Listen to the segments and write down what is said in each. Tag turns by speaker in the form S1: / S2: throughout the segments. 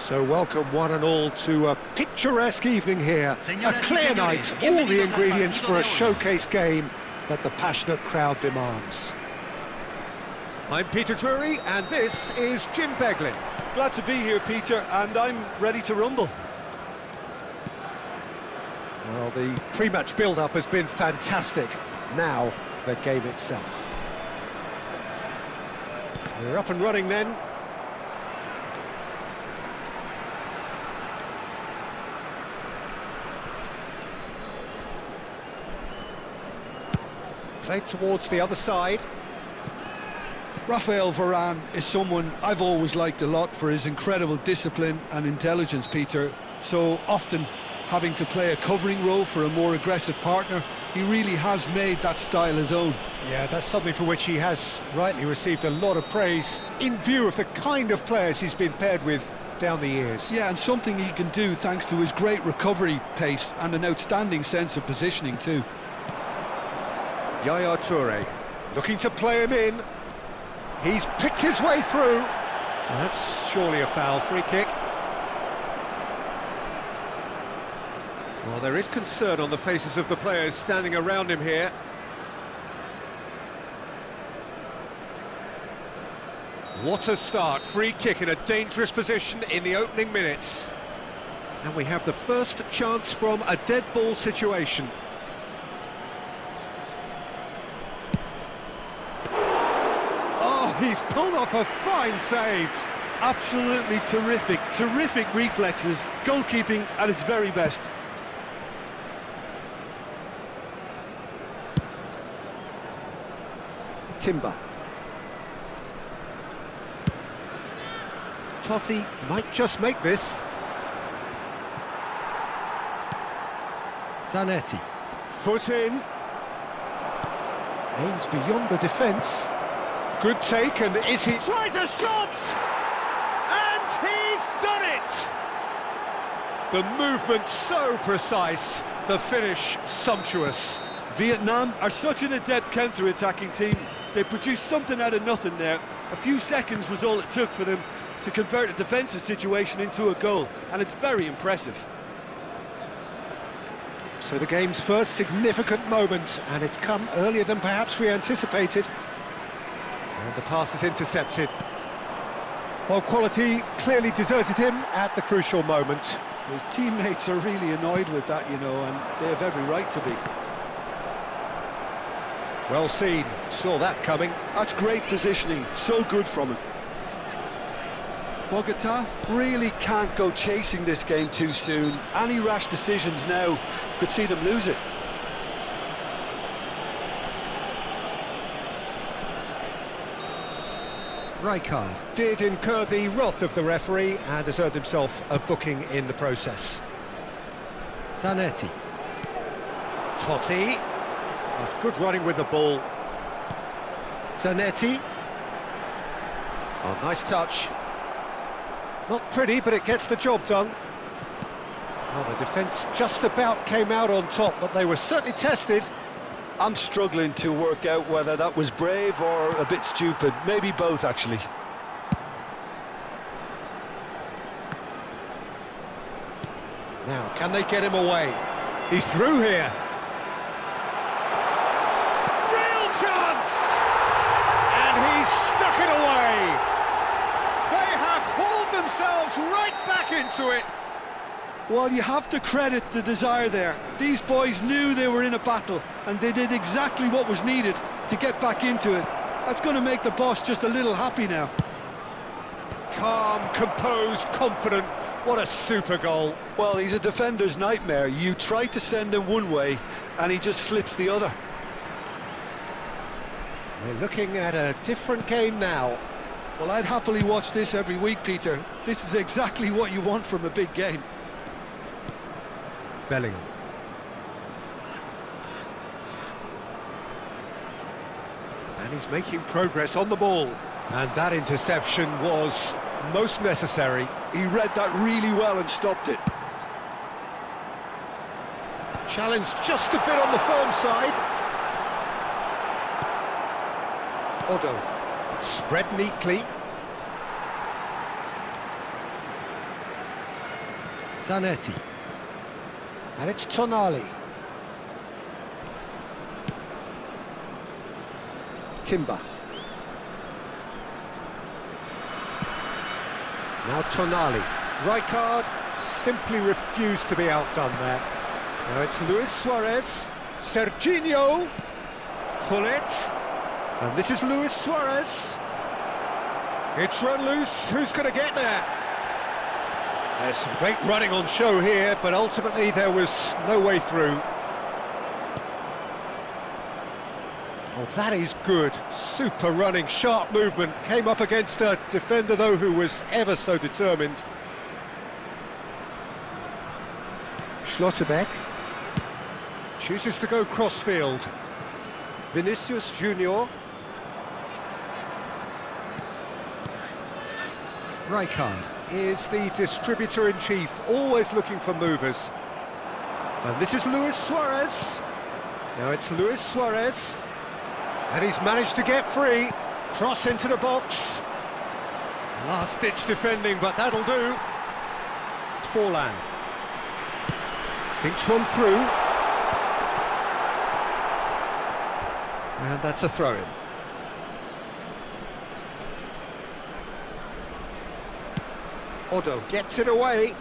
S1: So welcome one and all to a picturesque evening here. A clear night, all the ingredients for a showcase game that the passionate crowd demands. I'm Peter Drury and this is Jim Beglin.
S2: Glad to be here, Peter, and I'm ready to rumble.
S1: Well, the pre-match build-up has been fantastic. Now, the game itself. We're up and running then. Played towards the other side.
S2: Raphael Varane is someone I've always liked a lot for his incredible discipline and intelligence, Peter. So often having to play a covering role for a more aggressive partner, he really has made that style his own.
S1: Yeah, that's something for which he has rightly received a lot of praise in view of the kind of players he's been paired with down the years.
S2: Yeah, and something he can do thanks to his great recovery pace and an outstanding sense of positioning too.
S1: Yaya Toure looking to play him in. He's picked his way through. Well, that's surely a foul. Free kick. Well, there is concern on the faces of the players standing around him here. What a start. Free kick in a dangerous position in the opening minutes. And we have the first chance from a dead ball situation. He's pulled off a fine save.
S2: Absolutely terrific, terrific reflexes, goalkeeping at its very best.
S1: Timber. Totti might just make this. Zanetti. Foot in. Aims beyond the defence. Good take, and is he... Tries a shot! And he's done it! The movement so precise, the finish sumptuous.
S2: Vietnam are such an adept counter-attacking team. They produced something out of nothing there. A few seconds was all it took for them to convert a defensive situation into a goal, and it's very impressive.
S1: So the game's first significant moment, and it's come earlier than perhaps we anticipated. And the pass is intercepted. Well, quality clearly deserted him at the crucial moment.
S2: His teammates are really annoyed with that, you know, and they have every right to be.
S1: Well seen, saw that coming.
S2: That's great positioning, so good from him. Bogota really can't go chasing this game too soon. Any rash decisions now could see them lose it.
S1: Rijkaard did incur the wrath of the referee and has earned himself a booking in the process. Zanetti. Totti. That's good running with the ball. Zanetti. Oh, nice touch. Not pretty, but it gets the job done. Well, the defence just about came out on top, but they were certainly tested.
S2: I'm struggling to work out whether that was brave or a bit stupid. Maybe both, actually.
S1: Now, can they get him away? He's through here. Real chance! And he's stuck it away. They have hauled themselves right back into it.
S2: Well, you have to credit the desire there. These boys knew they were in a battle, and they did exactly what was needed to get back into it. That's going to make the boss just a little happy now.
S1: Calm, composed, confident. What a super goal.
S2: Well, he's a defender's nightmare. You try to send him one way, and he just slips the other.
S1: We're looking at a different game now.
S2: Well, I'd happily watch this every week, Peter. This is exactly what you want from a big game.
S1: Bellingham. And he's making progress on the ball. And that interception was most necessary.
S2: He read that really well and stopped it.
S1: Challenged just a bit on the firm side. Odo. Spread neatly. Zanetti. And it's Tonali. Timber. Now Tonali. Rijkaard simply refused to be outdone there. Now it's Luis Suarez. Serginho. Hullet. And this is Luis Suarez. It's run loose. Who's going to get there? There's some great running on show here, but ultimately there was no way through. Oh, that is good. Super running, sharp movement. Came up against a defender, though, who was ever so determined. Schlotterbeck chooses to go crossfield. Vinicius Junior. Rijkaard is the distributor-in-chief, always looking for movers. And this is Luis Suarez. Now it's Luis Suarez. And he's managed to get free. Cross into the box. Last-ditch defending, but that'll do. Forlan. Dinks one through. And that's a throw-in. Odo gets it away.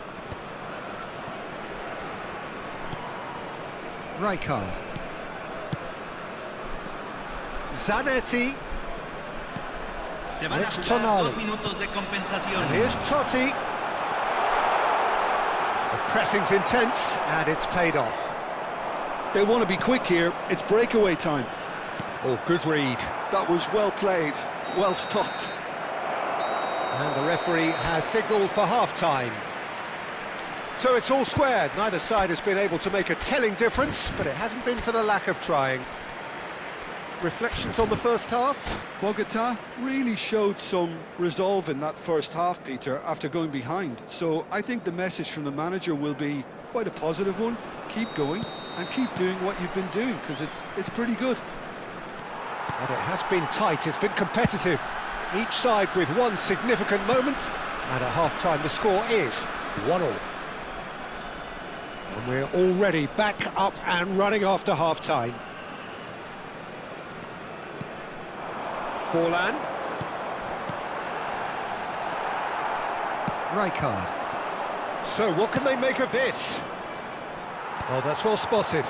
S1: Rijkaard. Zanetti. And it's Tonali. And here's Totti. The pressing's intense, and it's paid off.
S2: They want to be quick here. It's breakaway time.
S1: Oh, good read.
S2: That was well played, well stopped.
S1: And the referee has signalled for half-time. So it's all squared. Neither side has been able to make a telling difference, but it hasn't been for the lack of trying. Reflections on the first half?
S2: Bogota really showed some resolve in that first half, Peter, after going behind. So I think the message from the manager will be quite a positive one. Keep going and keep doing what you've been doing, because it's pretty good.
S1: But it has been tight, it's been competitive. Each side with one significant moment, and at half-time the score is 1-1. And we're already back up and running after half-time. Forlan. Rijkaard. So what can they make of this? Oh, that's well spotted.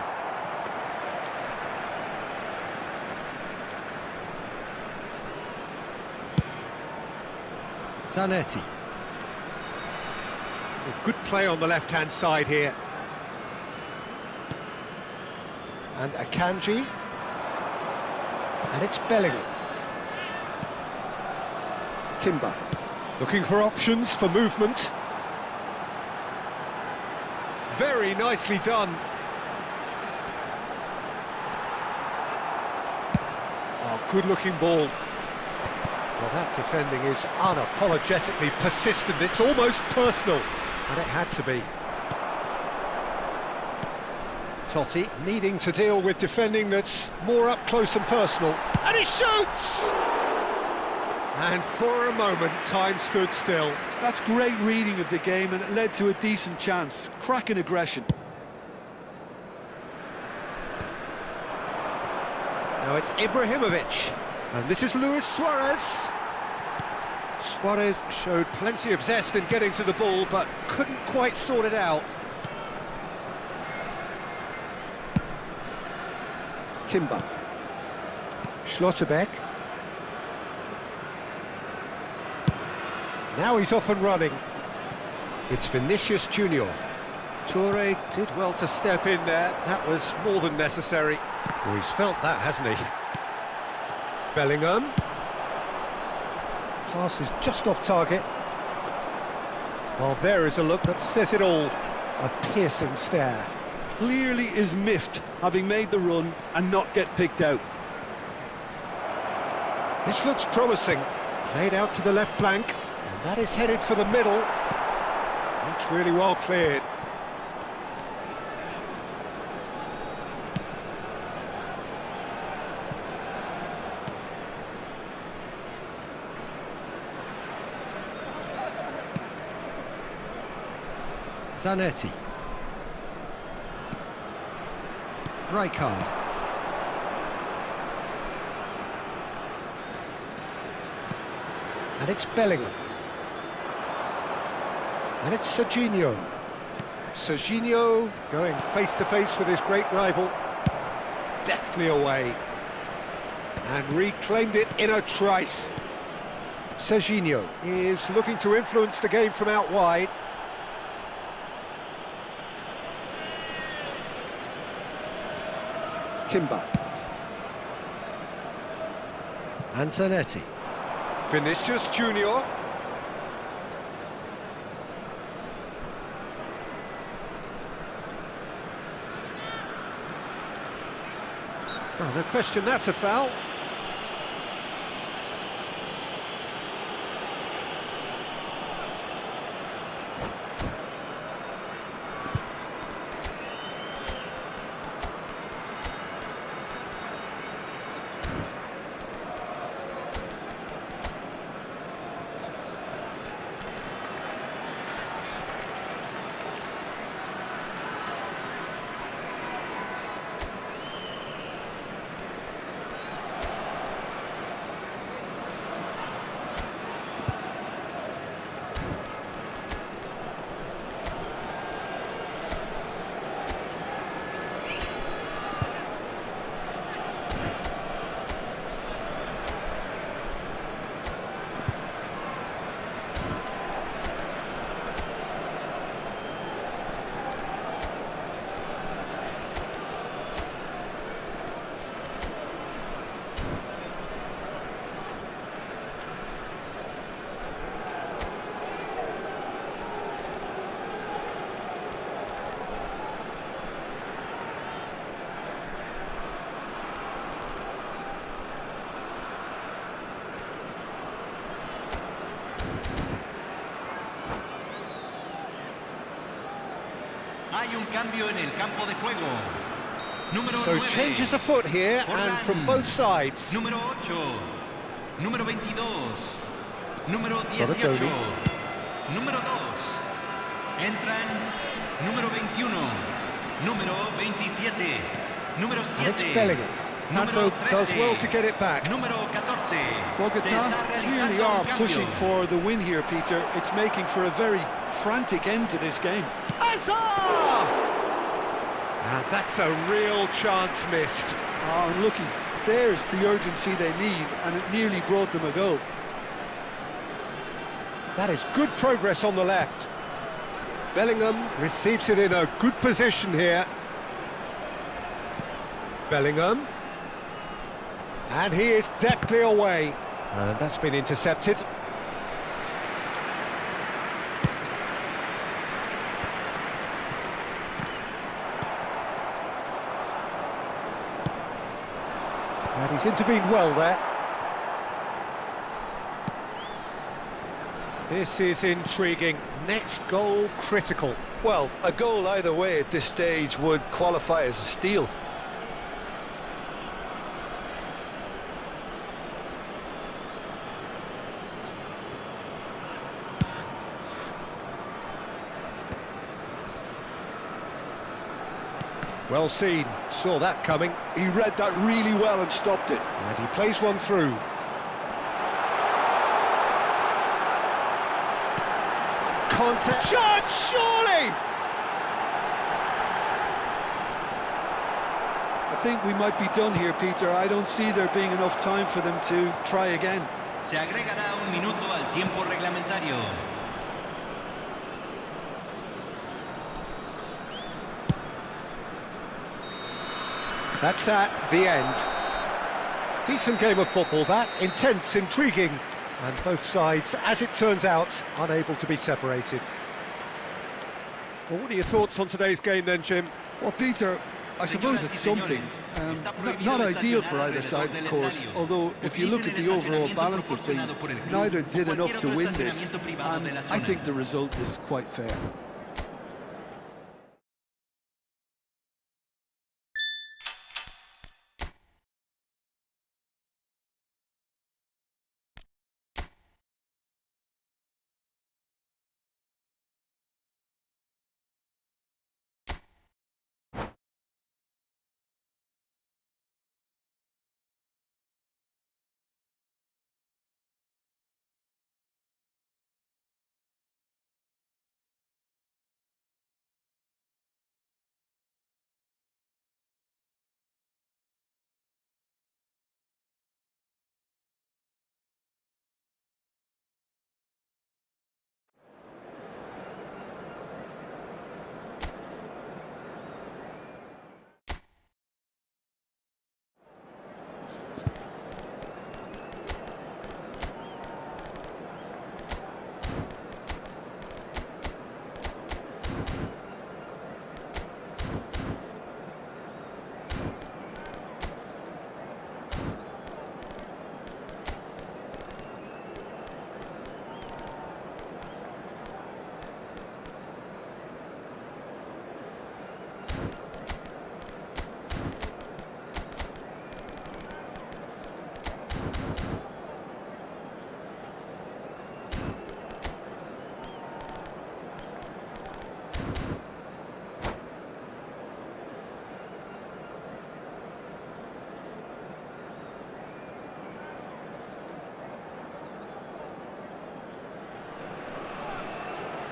S1: Zanetti. Good play on the left-hand side here. And Akanji. And it's Bellingham. Timber. Looking for options for movement. Very nicely done. Oh, good-looking ball. Well, that defending is unapologetically persistent. It's almost personal, and it had to be. Totti needing to deal with defending that's more up close and personal. And he shoots! And for a moment, time stood still.
S2: That's great reading of the game, and it led to a decent chance. Cracking aggression.
S1: Now it's Ibrahimovic. And this is Luis Suarez. Suarez showed plenty of zest in getting to the ball, but couldn't quite sort it out. Timber. Schlotterbeck. Now he's off and running. It's Vinicius Junior. Toure did well to step in there. That was more than necessary. Well, he's felt that, hasn't he? Bellingham. Pass is just off target. Well, there is a look that says it all. A piercing stare.
S2: Clearly is miffed, having made the run and not get picked out.
S1: This looks promising. Played out to the left flank, and that is headed for the middle. That's really well cleared. Zanetti. Rijkaard. And it's Bellingham. And it's Serginho. Serginho going face-to-face with his great rival. Deftly away. And reclaimed it in a trice. Serginho is looking to influence the game from out wide. Timber. And Zanetti. Vinicius Junior. Oh, no question, that's a foul.
S3: Hay un cambio en el campo de juego. Número
S1: So
S3: 9.
S1: changes afoot here, and from both sides.
S3: Número 8. Número 22. Número 18.
S1: Balotelli.
S3: Número 2. Entran número 21. Número 27. Número
S1: And it's
S3: 7.
S1: Bellingham. Pato
S3: Número
S1: does
S3: 13.
S1: well to get it back.
S3: Número 14. Se
S2: Bogota
S3: está
S2: clearly
S3: realizando
S2: are
S3: un cambio.
S2: pushing for the win here, Peter. It's making for a very frantic end to this game.
S1: Azar! And that's a real chance missed.
S2: Oh, unlucky. There's the urgency they need, and it nearly brought them a goal.
S1: That is good progress on the left. Bellingham receives it in a good position here. Bellingham. And he is deftly away. And that's been intercepted. And he's intervened well there. This is intriguing. Next goal critical.
S2: Well, a goal either way at this stage would qualify as a steal.
S1: Well seen, saw that coming.
S2: He read that really well and stopped it.
S1: And he plays one through. Contact shot, surely!
S2: I think we might be done here, Peter. I don't see there being enough time for them to try again.
S3: Se agregará un minuto al tiempo reglamentario.
S1: That's that, the end. Decent game of football, that. Intense, intriguing. And both sides, as it turns out, unable to be separated. Well, what are your thoughts on today's game then, Jim?
S2: Well, Peter, I suppose it's something. Not ideal for either side, of course, although if you look at the overall balance of things, neither did enough to win this, and I think the result is quite fair.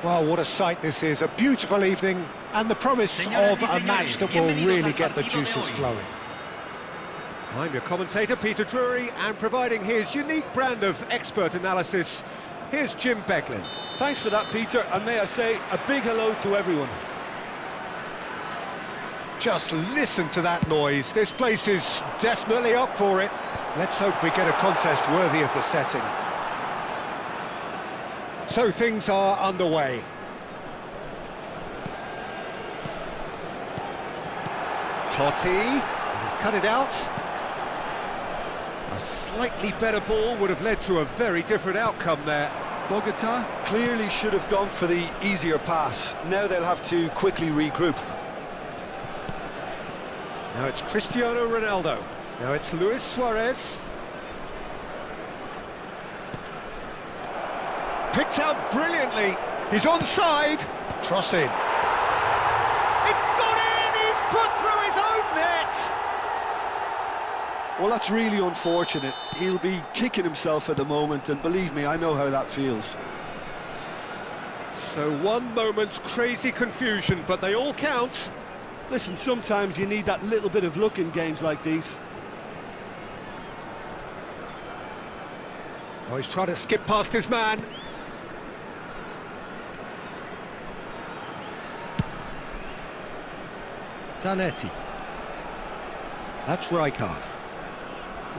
S1: Well, what a sight this is, a beautiful evening, and the promise of a match that will really get the juices flowing. I'm your commentator, Peter Drury, and providing his unique brand of expert analysis, here's Jim Beglin.
S2: Thanks for that, Peter, and may I say a big hello to everyone.
S1: Just listen to that noise, this place is definitely up for it. Let's hope we get a contest worthy of the setting. So things are underway. Totti, he's cut it out. A slightly better ball would have led to a very different outcome there.
S2: Bogota clearly should have gone for the easier pass. Now they'll have to quickly regroup.
S1: Now it's Cristiano Ronaldo. Now it's Luis Suarez. Picked out brilliantly. He's onside. Cross in. It's gone in! He's put through his own net!
S2: Well, that's really unfortunate. He'll be kicking himself at the moment, and believe me, I know how that feels.
S1: So one moment's crazy confusion, but they all count.
S2: Listen, sometimes you need that little bit of luck in games like these.
S1: Oh, he's trying to skip past his man. Zanetti. That's Rijkaard.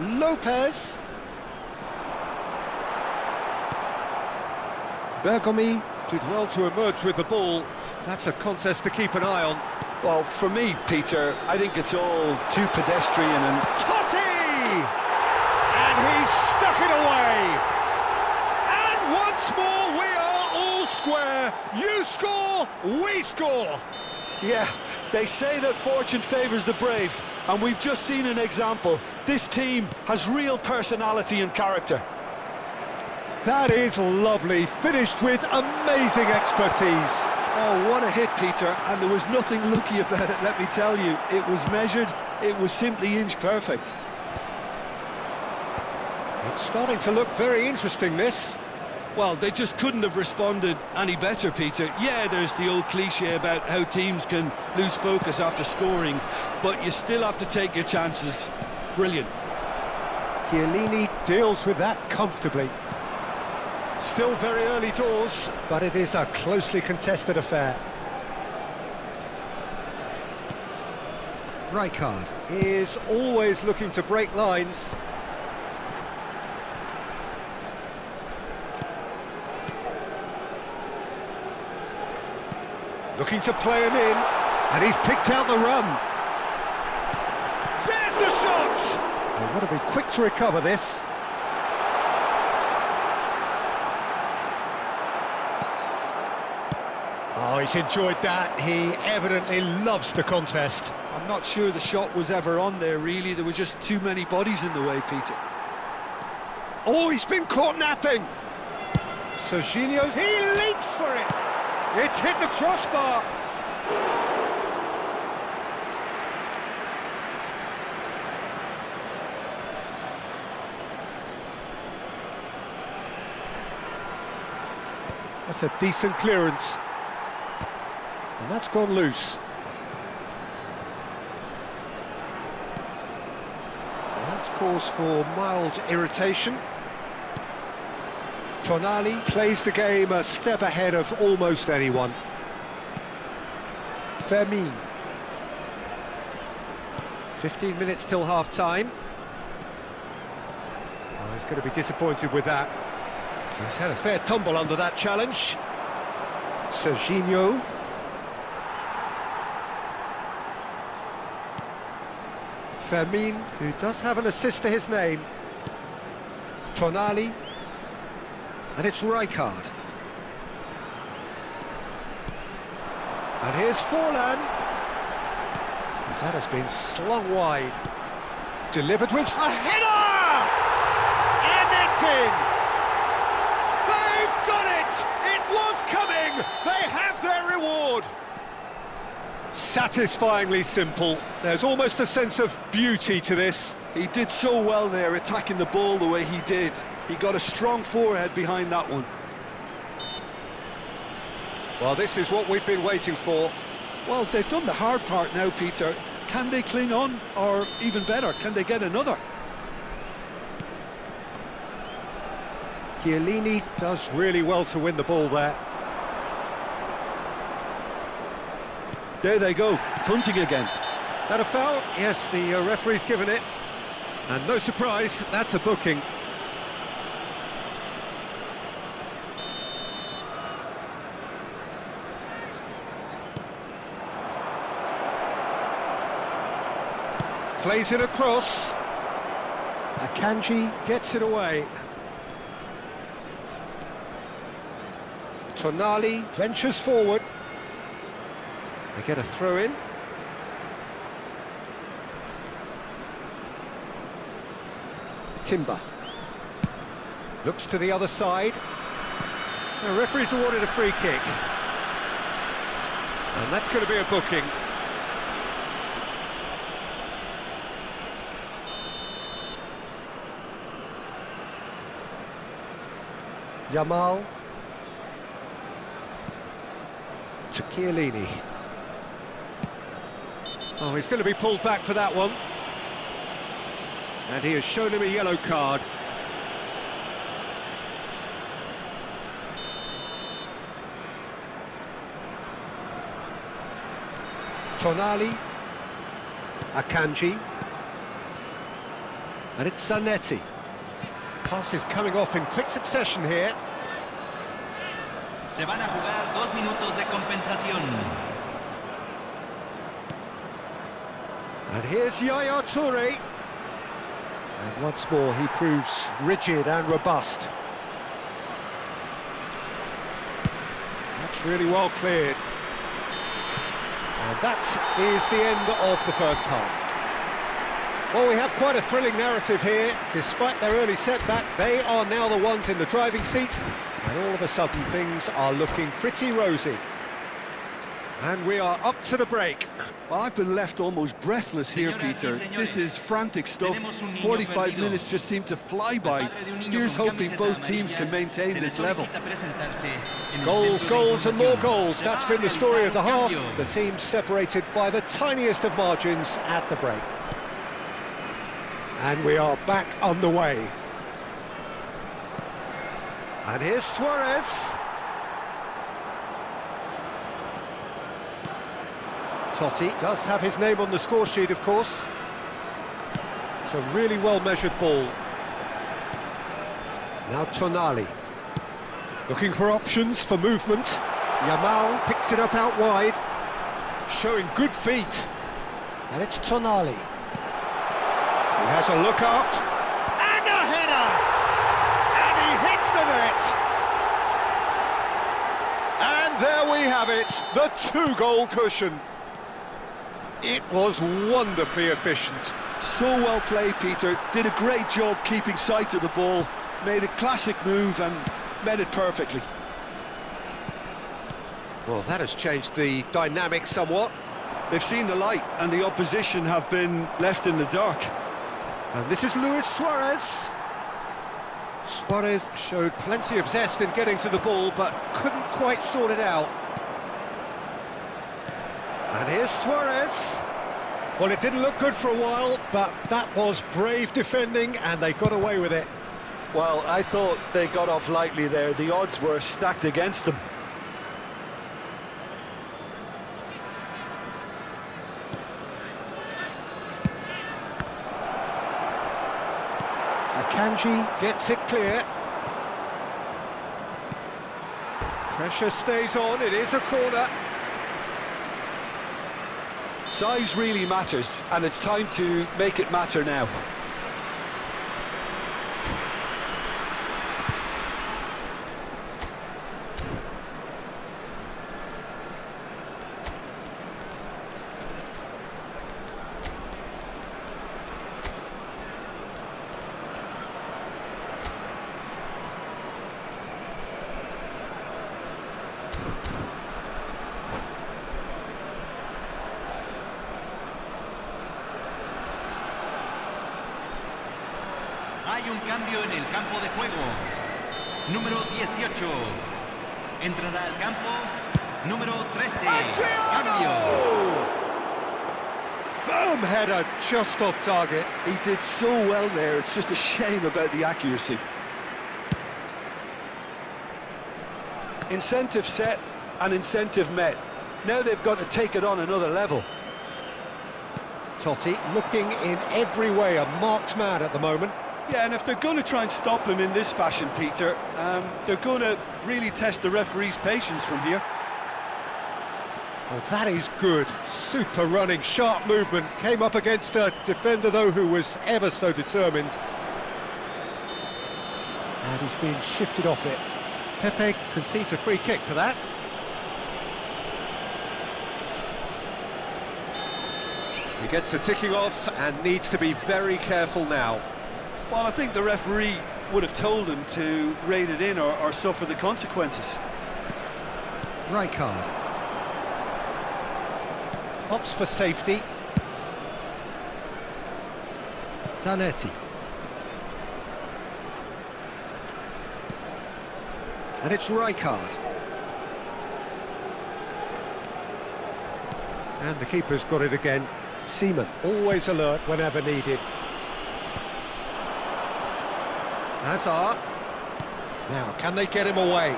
S1: Lopez. Bergomi did well to emerge with the ball. That's a contest to keep an eye on.
S2: Well, for me, Peter, I think it's all too pedestrian and...
S1: Totti! And he stuck it away! And once more we are all square. You score, we score!
S2: Yeah, they say that fortune favours the brave, and we've just seen an example. This team has real personality and character.
S1: That is lovely, finished with amazing expertise.
S2: Oh, what a hit, Peter, and there was nothing lucky about it, let me tell you. It was measured, it was simply inch perfect.
S1: It's starting to look very interesting, this.
S2: Well, they just couldn't have responded any better, Peter. Yeah, there's the old cliche about how teams can lose focus after scoring, but you still have to take your chances. Brilliant.
S1: Chiellini deals with that comfortably. Still very early doors, but it is a closely contested affair. Rijkaard is always looking to break lines. Looking to play him in, and he's picked out the run. There's the shot! They've got to be quick to recover this. Oh, he's enjoyed that. He evidently loves the contest.
S2: I'm not sure the shot was ever on there, really. There were just too many bodies in the way, Peter.
S1: Oh, he's been caught napping. Serginho, he leaps for it. It's hit the crossbar. That's a decent clearance. And that's gone loose. That's cause for mild irritation. Tonali plays the game a step ahead of almost anyone. Fermin. 15 minutes till half-time. Oh, he's going to be disappointed with that. He's had a fair tumble under that challenge. Serginho. Fermin, who does have an assist to his name. Tonali. And it's Rijkaard. And here's Forlan. That has been slung wide. Delivered with a header! And it's in! They've done it! It was coming! They have their reward! Satisfyingly simple. There's almost a sense of beauty to this.
S2: He did so well there, attacking the ball the way he did. He got a strong forehead behind that one.
S1: Well, this is what we've been waiting for.
S2: Well, they've done the hard part now, Peter. Can they cling on? Or even better, can they get another?
S1: Chiellini does really well to win the ball there.
S2: There they go, punting again.
S1: That a foul? Yes, the referee's given it. And no surprise, that's a booking. Plays it across. Akanji gets it away. Tonali ventures forward. They get a throw in. Timber. Looks to the other side. The referee's awarded a free kick. And that's going to be a booking. Yamal to Chiellini. Oh, he's going to be pulled back for that one. And he has shown him a yellow card. Tonali. Akanji. And it's Zanetti. Passes coming off in quick succession here.
S3: Se van a jugar 2 minutos de compensación.
S1: And here's Yaya Toure. And once more he proves rigid and robust. That's really well cleared. And that is the end of the first half. Well, we have quite a thrilling narrative here. Despite their early setback, they are now the ones in the driving seat, and all of a sudden things are looking pretty rosy. And we are up to the break.
S2: Well, I've been left almost breathless here, Peter. This is frantic stuff. 45 minutes just seem to fly by. Here's hoping both teams can maintain this level.
S1: Goals, goals and more goals. That's been the story of the half. The teams separated by the tiniest of margins at the break. And we are back underway. And here's Suarez. Totti does have his name on the score sheet, of course. It's a really well-measured ball. Now Tonali. Looking for options for movement. Yamal picks it up out wide. Showing good feet. And it's Tonali. He has a look up, and a header! And he hits the net! And there we have it, the 2-goal cushion. It was wonderfully efficient.
S2: So well played, Peter. Did a great job keeping sight of the ball. Made a classic move and met it perfectly.
S1: Well, that has changed the dynamic somewhat.
S2: They've seen the light, and the opposition have been left in the dark.
S1: And this is Luis Suarez. Suarez showed plenty of zest in getting to the ball, but couldn't quite sort it out. And here's Suarez. Well, it didn't look good for a while, but that was brave defending, and they got away with it.
S2: Well, I thought they got off lightly there. The odds were stacked against them.
S1: Akanji gets it clear. Pressure stays on, it is a corner.
S2: Size really matters, and it's time to make it matter now.
S3: Hay un cambio en el campo de juego. Número 18. Entrará al campo. Número 13. Cambio.
S1: Firm header, just off target.
S2: He did so well there, it's just a shame about the accuracy. Incentive set and incentive met. Now they've got to take it on another level.
S1: Totti looking in every way a marked man at the moment.
S2: Yeah, and if they're going to try and stop him in this fashion, Peter, they're going to really test the referee's patience from here.
S1: Well, that is good. Super running, sharp movement. Came up against a defender, though, who was ever so determined. And he's being shifted off it. Pepe concedes a free kick for that. He gets the ticking off and needs to be very careful now.
S2: Well, I think the referee would have told him to rein it in or suffer the consequences.
S1: Rijkaard opts for safety. Zanetti. And it's Rijkaard. And the keeper's got it again. Seaman, always alert whenever needed. Hazard. Now, can they get him away?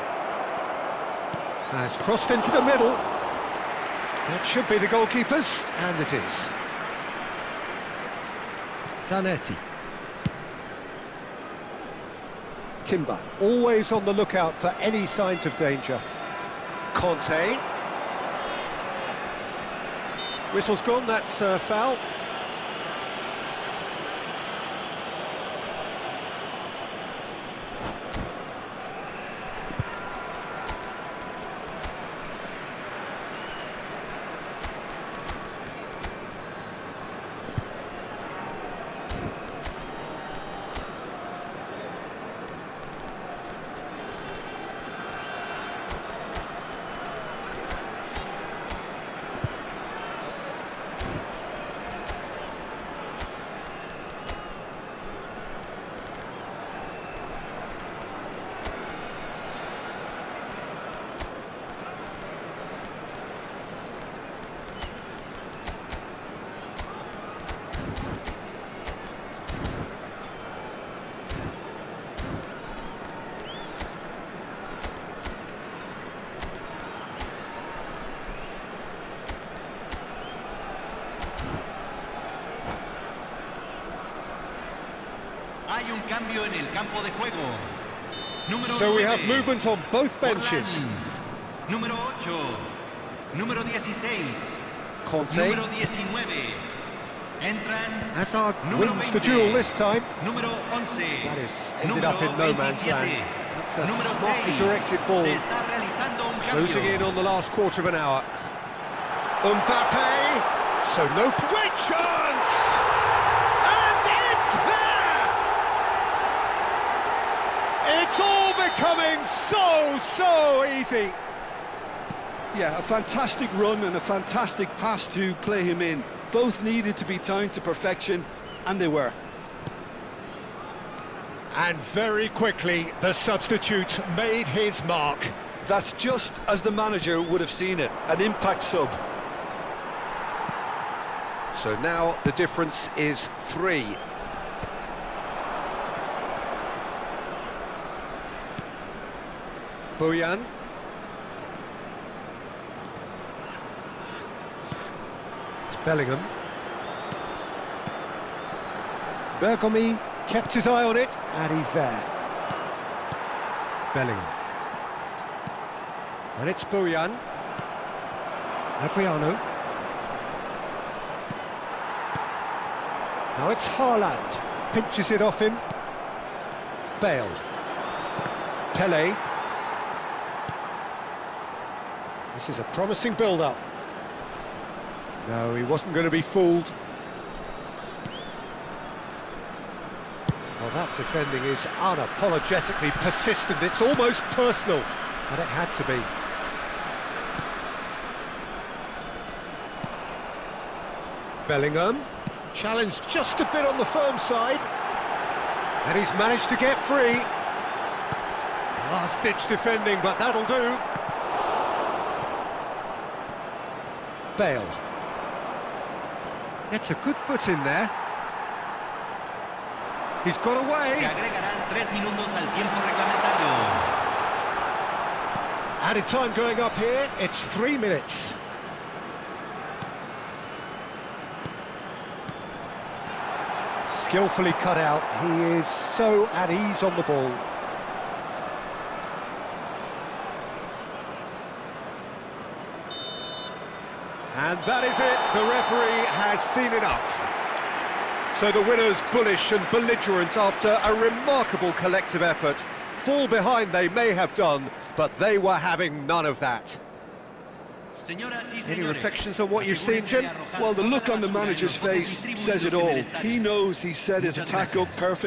S1: Has crossed into the middle. That should be the goalkeepers, and it is. Zanetti. Timber, always on the lookout for any signs of danger. Conte. Whistle's gone, that's foul.
S3: Hay un cambio en el campo de juego. Número
S1: So we
S3: 9.
S1: have movement on both benches.
S3: Forlán. Número 8. Número 16.
S1: Conte.
S3: Número 19. Entran.
S1: Hazard
S3: Número
S1: wins the
S3: 20.
S1: duel this time.
S3: Número 11.
S1: That is ended
S3: Número
S1: up in no man's
S3: 27.
S1: land. It's a
S3: Número
S1: smartly
S3: 6.
S1: directed ball.
S3: Se está realizando un
S1: Closing
S3: cambio.
S1: in on the last quarter of an hour. Mbappe. So no great chance. And it's there. It's all becoming so easy.
S2: Yeah, a fantastic run and a fantastic pass to play him in. Both needed to be timed to perfection, and they were.
S1: And very quickly, the substitute made his mark.
S2: That's just as the manager would have seen it, an impact sub.
S1: So now the difference is 3. Bojan. It's Bellingham. Bergomi. Kept his eye on it, and he's there. Bellingham. And it's Bojan. Adriano. Now it's Haaland. Pinches it off him. Bale. Pele. This is a promising build-up. No, he wasn't going to be fooled. Well, that defending is unapologetically persistent. It's almost personal, but it had to be. Bellingham, challenged just a bit on the firm side, and he's managed to get free. Last-ditch defending, but that'll do. Bale. It's a good foot in there. He's got away.
S3: Se agregarán 3 minutos al tiempo reglamentario.
S1: Added time going up here, it's 3 minutes. Skillfully cut out, he is so at ease on the ball. And that is it, the referee has seen enough. So the winners bullish and belligerent after a remarkable collective effort. Fall behind they may have done, but they were having none of that. Any reflections on what you've seen, Jim?
S2: Well, the look on the manager's face says it all. He knows he set his attack up perfectly.